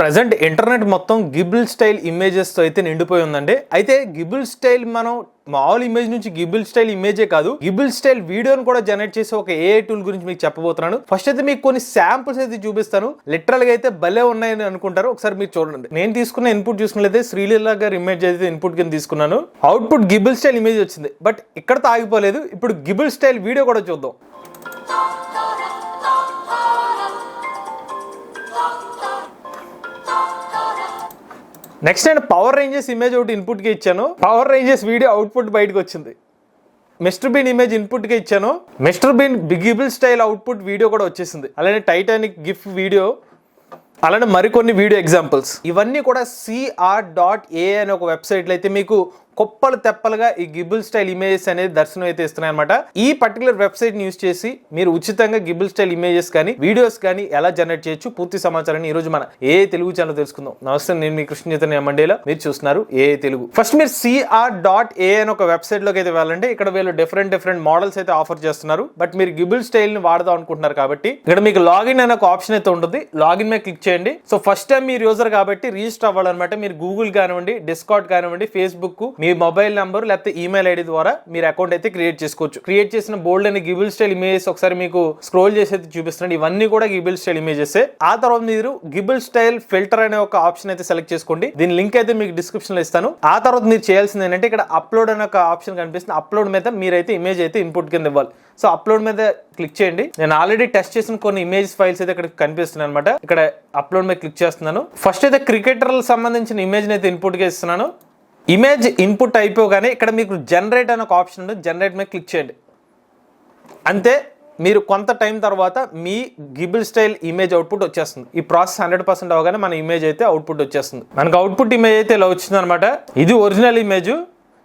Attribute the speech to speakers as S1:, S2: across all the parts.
S1: Present internet మొత్తం గిబుల్ style images తో అయితే నిండిపోయి ఉందండి. అయితే గిబుల్ స్టైల్ మనం మామూలు ఇమేజ్ నుంచి గిబుల్ స్టైల్ ఇమేజే కాదు, గిబుల్ స్టైల్ వీడియోని కూడా జనరేట్ చేసే ఒక ఏఐ టూల్ గురించి మీకు చెప్పబోతున్నాను. ఫస్ట్ అయితే మీకు కొన్ని శాంపుల్స్ అయితే చూపిస్తాను. లిటరల్ గా అయితే భలే ఉన్నాయని అనుకుంటారు. ఒకసారి మీరు చూడండి. నేను తీసుకున్న ఇన్పుట్ చూసుకున్నట్లయితే శ్రీలీల గారి ఇమేజ్ అయితే ఇన్పుట్ కింద తీసుకున్నాను. అవుట్పుట్ గిబుల్ స్టైల్ ఇమేజ్ వచ్చింది. బట్ ఇక్కడతో ఆగిపోలేదు. ఇప్పుడు గిబుల్ స్టైల్ వీడియో కూడా చూద్దాం. నెక్స్ట్ నేను పవర్ రేంజెస్ ఇమేజ్ ఒకటి ఇన్పుట్ కి ఇచ్చాను. పవర్ రేంజెస్ వీడియో అవుట్పుట్ బయటకు వచ్చింది. మిస్టర్ బీన్ ఇమేజ్ ఇన్పుట్ కి ఇచ్చాను. Mister Bean Ghibli style output video కూడా వచ్చేసింది. అలానే టైటానిక్ గిఫ్ వీడియో, అలానే మరికొన్ని వీడియో ఎగ్జాంపుల్స్. ఇవన్నీ కూడా CR.AI అనే ఒక వెబ్సైట్లో అయితే మీకు కొప్పలు తెప్పలుగా ఈ గిబుల్ స్టైల్ ఇమేజెస్ అనేది దర్శనం అయితే ఇస్తున్నాయి అనమాట. ఈ పర్టికులర్ వెబ్సైట్ ని యూస్ చేసి మీరు ఉచితంగా గిబుల్ స్టైల్ ఇమేజెస్ కానీ వీడియోస్ కానీ ఎలా జనరేట్ చేయొచ్చు పూర్తి సమాచారాన్ని ఈ రోజు మన ఏఐ తెలుగు ఛానల్ తెలుసుకుందాం. నమస్తే, నేను మీ కృష్ణ చైతన్య మండేలా, మీరు చూస్తున్నారు ఏఐ తెలుగు. ఫస్ట్ మీరు CR.AI అని ఒక వెబ్సైట్ లోకి అయితే వెళ్ళండి. ఇక్కడ వీళ్ళు డిఫరెంట్ మోడల్స్ అయితే ఆఫర్ చేస్తున్నారు. బట్ మీరు గిబుల్ స్టైల్ ని వాడదాం అనుకుంటున్నారు కాబట్టి ఇక్కడ మీకు లాగిన్ అనే ఒక ఆప్షన్ అయితే ఉంటుంది. లాగిన్ మీద క్లిక్ చేయండి. సో ఫస్ట్ టైం మీరు యూజర్ కాబట్టి రిజిస్టర్ అవ్వాలన్నమాట. మీరు గూగుల్ కానివ్వండి, డిస్కార్డ్ కానివ్వండి, ఫేస్బుక్, మీ మొబైల్ నంబర్ లేకపోతే ఈమెయిల్ ఐడి ద్వారా మీరు అకౌంట్ అయితే క్రియేట్ చేసుకోవచ్చు. క్రియేట్ చేసిన బోల్డ్ అనే గిబుల్ స్టైల్ ఇమేజెస్ ఒకసారి మీకు స్క్రోల్ చేసి అయితే చూపిస్తున్నాడు. ఇవన్నీ కూడా గిబుల్ స్టైల్ ఇమేజెస్. ఆ తర్వాత మీరు గిబుల్ స్టైల్ ఫిల్టర్ అనే ఒక ఆప్షన్ అయితే సెలెక్ట్ చేసుకోండి. దీని లింక్ అయితే మీకు డిస్క్రిప్షన్ లో ఇస్తాను. ఆ తర్వాత మీరు చేయాల్సింది ఏంటంటే ఇక్కడ అప్లోడ్ అనే ఒక ఆప్షన్ కనిపిస్తుంది. అప్లోడ్ మీద మీరైతే ఇమేజ్ అయితే ఇన్పుట్ కింద ఇవ్వాలి. సో అప్లోడ్ మీద క్లిక్ చేయండి. నేను ఆల్రెడీ టెస్ట్ చేసిన కొన్ని ఇమేజ్ ఫైల్స్ అయితే ఇక్కడ కనిపిస్తున్నాయి అనమాట. ఇక్కడ అప్లోడ్ మీద క్లిక్ చేస్తున్నాను. ఫస్ట్ అయితే క్రికెటర్లకు సంబంధించిన ఇమేజ్ అయితే ఇన్పుట్ గా ఇస్తున్నాను. ఇమేజ్ ఇన్పుట్ అయిపోగానే ఇక్కడ మీకు జనరేట్ అనే ఒక ఆప్షన్ ఉంది. జనరేట్ మీద క్లిక్ చేయండి. అంతే, మీరు కొంత టైం తర్వాత మీ గిబుల్ స్టైల్ ఇమేజ్ అవుట్పుట్ వచ్చేస్తుంది. ఈ ప్రాసెస్ 100% అవగానే మన ఇమేజ్ అయితే అవుట్పుట్ వచ్చేస్తుంది. మనకు అవుట్పుట్ ఇమేజ్ అయితే ఇలా వచ్చింది అనమాట. ఇది ఒరిజినల్ ఇమేజ్.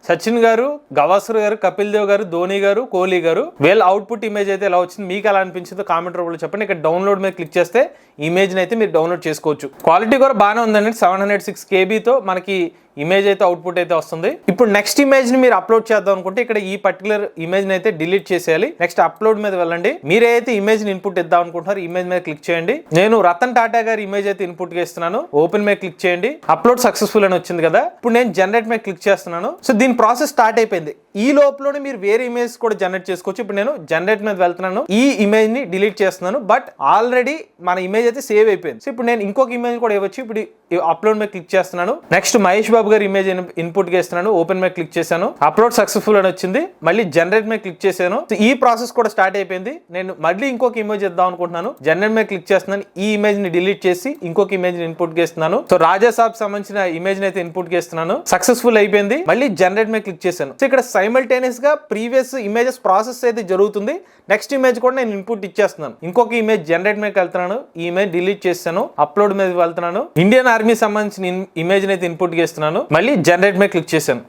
S1: సచిన్ గారు, గవాస్కర్ గారు, కపిల్ దేవ్ గారు, ధోని గారు, కోహ్లీ గారు, వీళ్ళ అవుట్పుట్ ఇమేజ్ అయితే ఎలా వచ్చింది, మీకు ఎలా అనిపించిందో కామెంట్ రూపంలో చెప్పండి. ఇక్కడ డౌన్లోడ్ మీద క్లిక్ చేస్తే ఇమేజ్ అయితే మీరు డౌన్లోడ్ చేసుకోవచ్చు. క్వాలిటీ కూడా బాగానే ఉందండి. 706 KB తో మనకి ఇమేజ్ అయితే అవుట్పుట్ అయితే వస్తుంది. ఇప్పుడు నెక్స్ట్ ఇమేజ్ ని మీరు అప్లోడ్ చేద్దాం అనుకుంటే ఇక్కడ ఈ పర్టికులర్ ఇమేజ్ ని అయితే డిలీట్ చేసేయాలి. నెక్స్ట్ అప్లోడ్ మీద వెళ్ళండి. మీరైతే ఇమేజ్ ని ఇన్పుట్ ఇద్దాం అనుకుంటున్నారు ఇమేజ్ మీద క్లిక్ చేయండి. నేను రతన్ టాటా గారి ఇమేజ్ అయితే ఇన్పుట్ గా ఇస్తున్నాను. ఓపెన్ మీద క్లిక్ చేయండి. అప్లోడ్ సక్సెస్ఫుల్ అని వచ్చింది కదా. ఇప్పుడు నేను జనరేట్ మీద క్లిక్ చేస్తున్నాను. సో దీని ప్రాసెస్ స్టార్ట్ అయిపోయింది. ఈ లోపలనే మీరు వేరే ఇమేజ్ కూడా జనరేట్ చేసుకోవచ్చు. ఇప్పుడు నేను జనరేట్ మీద వెళ్తున్నాను. ఈ ఇమేజ్ ని డిలీట్ చేస్తున్నాను. బట్ ఆల్రెడీ మన ఇమేజ్ అయితే సేవ్ అయిపోయింది. సో ఇప్పుడు నేను ఇంకొక ఇమేజ్ కూడా ఇవ్వచ్చు. ఇప్పుడు అప్లోడ్ మీద క్లిక్ చేస్తున్నాను. నెక్స్ట్ మహేష్ బాబు గారి ఇమేజ్ ఇన్పుట్ గా ఇస్తున్నాను. ఓపెన్ మీద క్లిక్ చేశాను. అప్లోడ్ సక్సెస్ఫుల్ అని వచ్చింది. మళ్ళీ జనరేట్ మీద క్లిక్ చేశాను. ఈ ప్రాసెస్ కూడా స్టార్ట్ అయిపోయింది. నేను మళ్ళీ ఇంకొక ఇమేజ్ ఇద్దాం అనుకుంటున్నాను. జనరేట్ మీద క్లిక్ చేస్తున్నాను. ఈ ఇమేజ్ ని డిలీట్ చేసి ఇంకొక ఇమేజ్ ని ఇన్పుట్ గా ఇస్తున్నాను. సో రాజా సాబ్ సంబంధించిన ఇమేజ్ ని అయితే ఇన్పుట్ గా ఇస్తున్నాను. సక్సెస్ఫుల్ అయిపోయింది. మళ్ళీ జనరేట్ మీద క్లిక్ చేశాను. సో ఇక్కడ సైమల్టేనియస్ గా ప్రీవియస్ ఇమేజెస్ ప్రాసెస్ అయితే జరుగుతుంది. నెక్స్ట్ ఇమేజ్ కూడా నేను ఇన్పుట్ ఇచ్చేస్తున్నాను. ఇంకొక ఇమేజ్ జనరేట్ మీద వెళ్తున్నాను. ఈ ఇమేజ్ డిలీట్ చేస్తాను. అప్లోడ్ మీద వెళ్తున్నాను. ఇండియన్ ఆర్మీ సంబంధించిన ఇమేజ్ అయితే ఇన్పుట్ గా ఇస్తున్నాను. మళ్ళీ జనరేట్ మీద క్లిక్ చేశాను.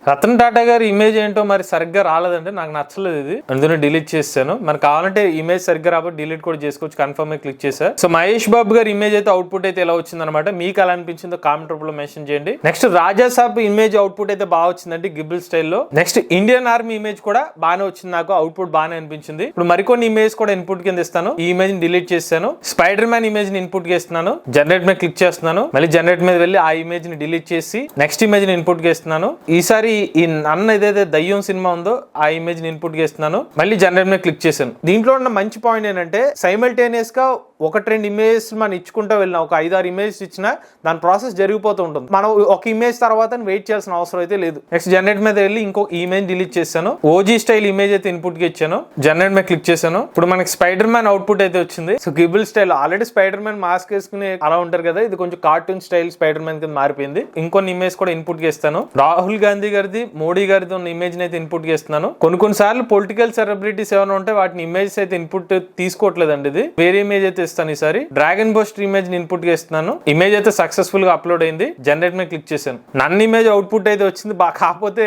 S1: రతన్ టాటా గారి ఇమేజ్ ఏంటో మరి సరిగ్గా రాలేదంటే నాకు నచ్చలేదు. ఇది అందులో డిలీట్ చేశాను. మనకు కావాలంటే ఇమేజ్ సరిగ్గా రాబట్టి డిలీట్ కూడా చేసుకోవచ్చు. కన్ఫర్మ్ మీద క్లిక్ చేశా. సో మహేష్ బాబు గారి ఇమేజ్ అయితే అవుట్పుట్ అయితే ఎలా వచ్చింది అనమాట. మీకు ఎలా అనిపించిందో కామెంట్ రూపంలో మెన్షన్ చేయండి. నెక్స్ట్ రాజా సాబ్ ఇమేజ్ అవుట్పుట్ అయితే బాగా వచ్చిందండి గిబుల్ స్టైల్లో. నెక్స్ట్ ఇండియన్ ఆర్మీ ఇమేజ్ కూడా బాగానే వచ్చింది. నాకు అవుట్పుట్ బాగానే అనిపించింది. ఇప్పుడు మరికొన్ని ఇమేజ్ కూడా ఇన్పుట్ కింద ఇస్తాను. ఈ ఇమేజ్ ని డిలీట్ చేశాను. స్పైడర్ మ్యాన్ ఇమేజ్ ని ఇన్పుట్ గా ఇస్తున్నాను. జనరేట్ మీద క్లిక్ చేస్తున్నాను. మళ్ళీ జనరేట్ మీద వెళ్ళి ఆ ఇమేజ్ ని డిలీట్ చేసి నెక్స్ట్ ఇమేజ్ ని ఇన్పుట్ గా ఇస్తున్నాను. ఈసారి ఈ అన్న ఏదైతే దయ్యం సినిమా ఉందో ఆ ఇమేజ్ ని ఇన్పుట్ గా ఇస్తున్నాను. మళ్ళీ జనరేట్ మీద క్లిక్ చేశాను. దీంట్లో ఉన్న మంచి పాయింట్ ఏంటంటే సైమల్టేనియస్ గా 1-2 ఇమేజ్ మనం ఇచ్చుకుంటూ వెళ్ళినా, ఒక 5-6 ఇమేజ్ ఇచ్చినా దాని ప్రాసెస్ జరిగిపోతూ ఉంటుంది. మనం ఒక ఇమేజ్ తర్వాత వెయిట్ చేయాల్సిన అవసరం అయితే లేదు. నెక్స్ట్ జనరేట్ మీద వెళ్ళి ఇంకొక ఇమేజ్ డిలీట్ చేశాను. ఓజీ స్టైల్ ఇమేజ్ అయితే ఇన్పుట్ గా ఇచ్చాను. జనరేట్ మీద క్లిక్ చేశాను. ఇప్పుడు మనకి స్పైడర్ మ్యాన్ అవుట్పుట్ అయితే వచ్చింది. So Ghibli style already spider man mask వేసుకుని అలా ఉంటారు కదా, ఇది కొంచెం కార్టూన్ స్టైల్ స్పైడర్ మ్యాన్ కింద మారిపోయింది. ఇంకొన్ని ఇమేజ్ కూడా ఇన్పుట్ గా ఇస్తాను. రాహుల్ గాంధీ గారిది, మోడీ గారిది ఉన్న ఇమేజ్ అయితే ఇన్పుట్ గా ఇస్తున్నాను. కొన్నిసార్లు పొలిటికల్ సెలబ్రిటీస్ ఏమైనా ఉంటే వాటిని ఇమేజ్ అయితే ఇన్పుట్ తీసుకోవట్లేదండి. ఇది వేరే ఇమేజ్ అయితే ఇస్తాను. ఈసారి డ్రాగన్ బస్టర్ ఇమేజ్ ని ఇన్పుట్ గా ఇస్తున్నాను. ఇమేజ్ అయితే సక్సెస్ఫుల్ గా అప్లోడ్ అయింది. జనరేట్ మీద క్లిక్ చేశాను. నన్ను ఇమేజ్ అవుట్పుట్ అయితే వచ్చింది. కాకపోతే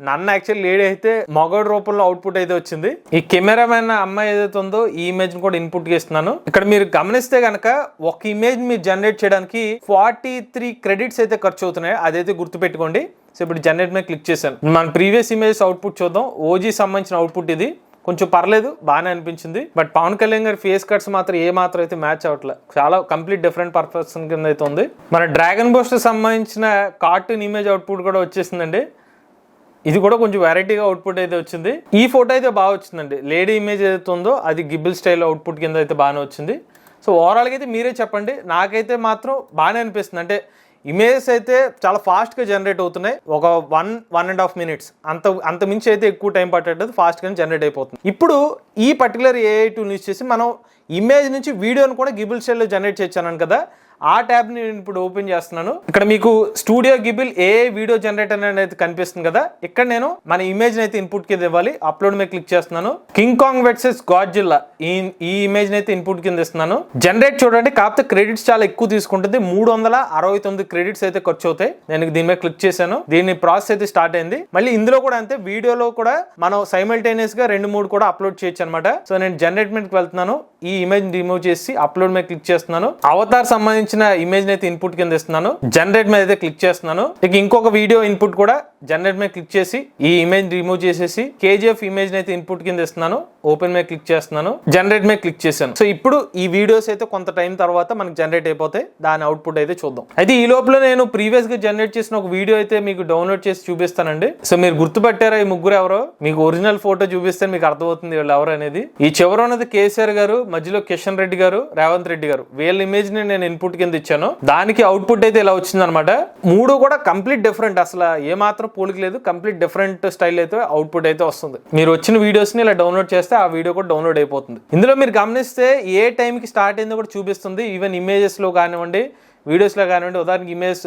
S1: నన్ను యాక్చువల్ లేడీ అయితే మగోడు రూపంలో అవుట్పుట్ అయితే వచ్చింది. ఈ కెమెరామెన్ అమ్మాయి ఏదైతే ఉందో ఈ ఇమేజ్ ని కూడా ఇన్పుట్ గా ఇస్తున్నాను. ఇక్కడ మీరు గమనిస్తే గనక ఒక ఇమేజ్ మీరు జనరేట్ చేయడానికి 43 క్రెడిట్స్ అయితే ఖర్చు అవుతున్నాయి. అదైతే గుర్తుపెట్టుకోండి. సో ఇప్పుడు జనరేట్ మీద క్లిక్ చేశాను. మన ప్రీవియస్ ఇమేజ్ అవుట్పుట్ చూద్దాం. ఓజీ సంబంధించిన అవుట్పుట్ ఇది. కొంచెం పర్లేదు, బాగానే అనిపించింది. బట్ పవన్ కళ్యాణ్ గారి ఫేస్ కట్స్ మాత్రం ఏ మాత్రం అయితే మ్యాచ్ అవ్వట్లేదు. చాలా కంప్లీట్ డిఫరెంట్ పర్పస్ కింద అయితే ఉంది. మన డ్రాగన్ బూస్టర్ సంబంధించిన కార్టూన్ ఇమేజ్ అవుట్పుట్ కూడా వచ్చేసిందండి. ఇది కూడా కొంచెం వెరైటీగా అవుట్పుట్ అయితే వచ్చింది. ఈ ఫోటో అయితే బాగా వచ్చిందండి. లేడీ ఇమేజ్ ఏదైతే ఉందో అది గిబుల్ స్టైల్ అవుట్పుట్ కింద అయితే బాగానే వచ్చింది. సో ఓవరాల్గా అయితే మీరే చెప్పండి. నాకైతే మాత్రం బాగానే అనిపిస్తుంది. అంటే ఇమేజెస్ అయితే చాలా ఫాస్ట్గా జనరేట్ అవుతున్నాయి. ఒక 1.5 minutes అంత మించి అయితే ఎక్కువ టైం పట్టేది, ఫాస్ట్గా జనరేట్ అయిపోతుంది. ఇప్పుడు ఈ పర్టికులర్ ఏఐ టూల్ యూజ్ చేసి మనం ఇమేజ్ నుంచి వీడియోని కూడా గిబుల్ స్టైల్లో జనరేట్ చేయొచ్చాను కదా, ఆ ట్యాబ్ని నేను ఇప్పుడు ఓపెన్ చేస్తున్నాను. ఇక్కడ మీకు స్టూడియో గిబుల్ ఏఐ వీడియో జనరేటర్ అనేది కనిపిస్తుంది కదా, ఇక్కడ నేను మన ఇమేజ్ అయితే ఇన్పుట్ కింద ఇవ్వాలి. అప్లోడ్ మీద క్లిక్ చేస్తున్నాను. కింగ్ కాంగ్ వర్సెస్ గాడ్జిల్లా ఈ ఇమేజ్ అయితే ఇన్పుట్ కింద ఇస్తున్నాను. జనరేట్ చూడండి, కాకపోతే క్రెడిట్స్ చాలా ఎక్కువ తీసుకుంటుంది. 369 క్రెడిట్స్ అయితే ఖర్చు అవుతాయి. నేను దీని మీద క్లిక్ చేశాను. దీని ప్రాసెస్ అయితే స్టార్ట్ అయింది. మళ్ళీ ఇందులో కూడా అంతే, వీడియోలో కూడా మనం సైమల్టేనియస్ గా 2-3 కూడా అప్లోడ్ చేయొచ్చు అనమాట. సో నేను జనరేట్ మీదకి వెళ్తున్నాను. ఈ ఇమేజ్ రిమూవ్ చేసి అప్లోడ్ మీద క్లిక్ చేస్తున్నాను. అవతార్ సంబంధించిన ఇమేజ్ అయితే ఇన్పుట్ కింద ఇస్తున్నాను. జనరేట్ మీద అయితే క్లిక్ చేస్తున్నాను. ఇక ఇంకొక వీడియో ఇన్పుట్ కూడా జనరేట్ మీద క్లిక్ చేసి ఈ ఇమేజ్ రిమూవ్ చేసేసి KGF ఇమేజ్ అయితే ఇన్పుట్ కింద ఇస్తున్నాను. ఓపెన్ మీద క్లిక్ చేస్తున్నాను. జనరేట్ మీద క్లిక్ చేశాను. సో ఇప్పుడు ఈ వీడియోస్ అయితే కొంత టైం తర్వాత మనకి జనరేట్ అయిపోతాయి. దాని అవుట్పుట్ అయితే చూద్దాం. అయితే ఈ లోపల నేను ప్రీవియస్ గా జనరేట్ చేసిన ఒక వీడియో అయితే మీకు డౌన్లోడ్ చేసి చూపిస్తానండి. సో మీరు గుర్తుపట్టారా ఈ ముగ్గురు ఎవరో? మీకు ఒరిజినల్ ఫోటో చూపిస్తే మీకు అర్థమవుతుంది వీళ్ళు ఎవరు అనేది. ఈ చివర ఉన్నది కేసీఆర్ గారు, మధ్యలో కిషన్ రెడ్డి గారు, రేవంత్ రెడ్డి గారు. వీళ్ళ ఇమేజ్ ని నేను ఇన్పుట్ కింద ఇచ్చాను. దానికి అవుట్పుట్ అయితే ఇలా వచ్చింది అనమాట. 3 కూడా కంప్లీట్ డిఫరెంట్, అసలు ఏ మాత్రం పోలిక లేదు. కంప్లీట్ డిఫరెంట్ స్టైల్ అయితే అవుట్పుట్ అయితే వస్తుంది. మీరు వచ్చిన వీడియోస్ ని ఇలా డౌన్లోడ్ చేస్తే ఆ వీడియో కూడా డౌన్లోడ్ అయిపోతుంది. ఇందులో మీరు గమనిస్తే ఏ టైంకి స్టార్ట్ అయిందో కూడా చూపిస్తుంది. ఈవెన్ ఇమేజెస్ లో కానివ్వండి, వీడియోస్ లో కానివ్వండి. ఉదాహరణకి ఇమేజ్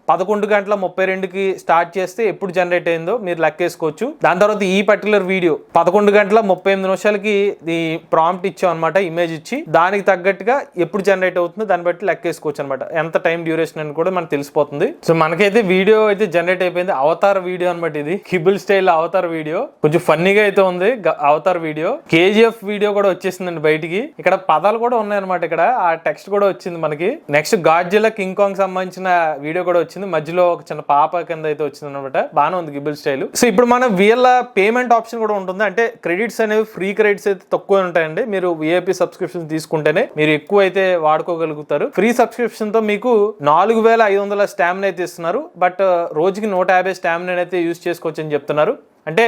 S1: 11:32కి స్టార్ట్ చేస్తే ఎప్పుడు జనరేట్ అయిందో మీరు లెక్కేసుకోవచ్చు. దాని తర్వాత ఈ పర్టికులర్ వీడియో 11:38 ఈ ప్రాంప్ట్ ఇచ్చాం అనమాట, ఇమేజ్ ఇచ్చి దానికి తగ్గట్టుగా ఎప్పుడు జనరేట్ అవుతుందో దాన్ని బట్టి లెక్కేసుకోవచ్చు అనమాట. ఎంత టైం డ్యూరేషన్ అని కూడా మనకు తెలిసిపోతుంది. సో మనకైతే వీడియో అయితే జనరేట్ అయిపోయింది. అవతార్ వీడియో అనమాట ఇది. గిబుల్ స్టైల్ అవతార్ వీడియో. కొంచెం ఫన్నీగా అయితే ఉంది అవతార్ వీడియో. KGF వీడియో కూడా వచ్చేసిందండి బయటికి. ఇక్కడ పదాలు కూడా ఉన్నాయన్నమాట. ఇక్కడ ఆ టెక్స్ట్ కూడా వచ్చింది మనకి. నెక్స్ట్ గాడ్జిల్లా కింగ్ కాంగ్ సంబంధించిన వీడియో కూడా వచ్చింది. మధ్యలో ఒక చిన్న పాప కింద అయితే వచ్చింది అనమాట. బాగానే ఉంది గిబుల్ స్టైల్. సో ఇప్పుడు మన వీళ్ళ పేమెంట్ ఆప్షన్ కూడా ఉంటుంది. అంటే క్రెడిట్స్ అనేవి ఫ్రీ క్రెడిట్స్ అయితే తక్కువ ఉంటాయండి. మీరు VIP సబ్స్క్రిప్షన్ తీసుకుంటేనే మీరు ఎక్కువ అయితే వాడుకోగలుగుతారు. ఫ్రీ సబ్స్క్రిప్షన్ తో మీకు 4500 స్టామినా అయితే ఇస్తున్నారు. బట్ రోజుకి 150 స్టామినా అయితే యూజ్ చేసుకోవచ్చు అని చెప్తున్నారు. అంటే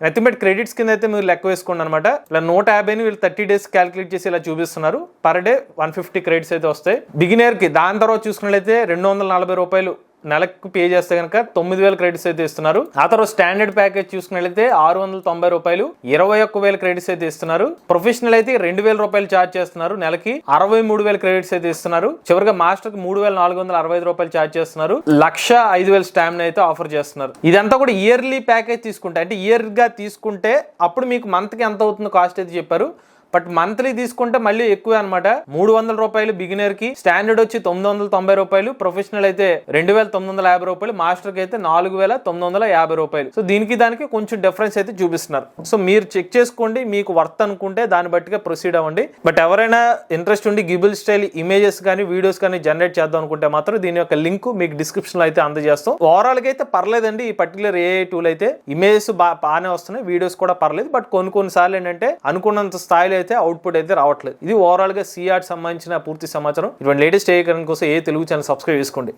S1: నథింగ్ బట్ క్రెడిట్స్ కింద అయితే మీరు లెక్క వేసుకోండి అనమాట. ఇలా 150ని వీళ్ళు 30 days క్యాలిక్యులేట్ చేసి ఇలా చూపిస్తున్నారు. పర్ డే 150 క్రెడిట్స్ అయితే వస్తాయి బిగినర్ కి. దాని తర్వాత చూసుకున్నట్లయితే ₹240 నెలకు పే చేస్తే కనుక 9000 క్రెడిట్స్ అయితే ఇస్తున్నారు. ఆ తర్వాత స్టాండర్డ్ ప్యాకేజ్ చూసుకున్నట్లయితే ₹690 21,000 క్రెడిట్స్ అయితే ఇస్తున్నారు. ప్రొఫెషనల్ అయితే ₹2,000 ఛార్జ్ చేస్తున్నారు. నెలకి 63,000 క్రెడిట్స్ అయితే ఇస్తున్నారు. చివరిగా మాస్టర్ కి ₹3,465 ఛార్జ్ చేస్తున్నారు. 1,05,000 స్టామినా అయితే ఆఫర్ చేస్తున్నారు. ఇదంతా కూడా ఇయర్లీ ప్యాకేజ్ తీసుకుంటే, అంటే ఇయర్ గా తీసుకుంటే అప్పుడు మీకు మంత్ కి ఎంత అవుతుందో కాస్ట్ అయితే చెప్పారు. బట్ మంత్లీ తీసుకుంటే మళ్ళీ ఎక్కువే అనమాట. ₹300 బిగినర్ కి, స్టాండర్డ్ వచ్చి ₹990, ప్రొఫెషనల్ అయితే ₹2,950, మాస్టర్ కి అయితే ₹4,950. సో దీనికి దానికి కొంచెం డిఫరెన్స్ అయితే చూపిస్తున్నారు. సో మీరు చెక్ చేసుకోండి, మీకు వర్త్ అనుకుంటే దాన్ని బట్టిగా ప్రొసీడ్ అవ్వండి. బట్ ఎవరైనా ఇంట్రెస్ట్ ఉండి గిబుల్ స్టైల్ ఇమేజెస్ కానీ వీడియోస్ కానీ జనరేట్ చేద్దాం అనుకుంటే మాత్రం దీని యొక్క లింక్ మీకు డిస్క్రిప్షన్ లో అయితే అందజేస్తాం. ఓవరాల్ గా అయితే పర్లేదండి. ఈ పర్టికులర్ ఏఐ టూల్ అయితే ఇమేజెస్ బాగానే వస్తున్నాయి, వీడియోస్ కూడా పర్లేదు. బట్ కొన్ని సార్లు ఏంటంటే అనుకున్నంత స్థాయిలో అయితే అవుట్పుట్ అయితే రావట్లేదు. ఇది ఓవరాల్ గా సిఆర్ట్ సంబంధించిన పూర్తి సమాచారం. ఇటువంటి లేటెస్ట్ ఏ కోసం ఏ తెలుగు ఛానల్ సబ్స్క్రైబ్ చేసుకోండి.